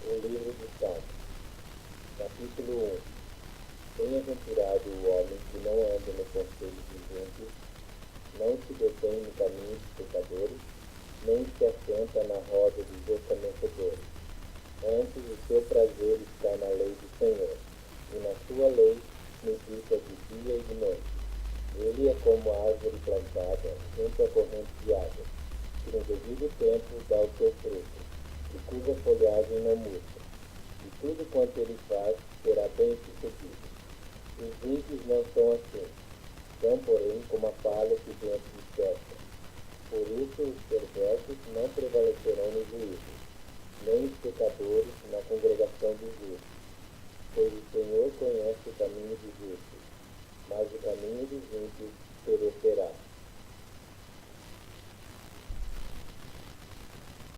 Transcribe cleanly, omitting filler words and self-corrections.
O livro dos Salmos, capítulo 1. Bem-aventurado o homem que não anda no conselho dos ímpios, não se detém no caminho dos pecadores, nem se assenta na roda dos escarnecedores. Antes o seu prazer está na lei do Senhor, e na sua lei medita de dia e de noite. Ele é como a árvore plantada junto à corrente de água, que no devido tempo dá o seu fruto, e cuja folhagem não murcha. E tudo quanto ele faz será bem sucedido. Os ímpios não são assim, são, porém, como a palha que o vento dispersa. Por isso os perversos não prevalecerão no juízo, nem os pecadores na congregação dos justos. Pois o Senhor conhece o caminho dos justos, mas o caminho dos ímpios perecerá.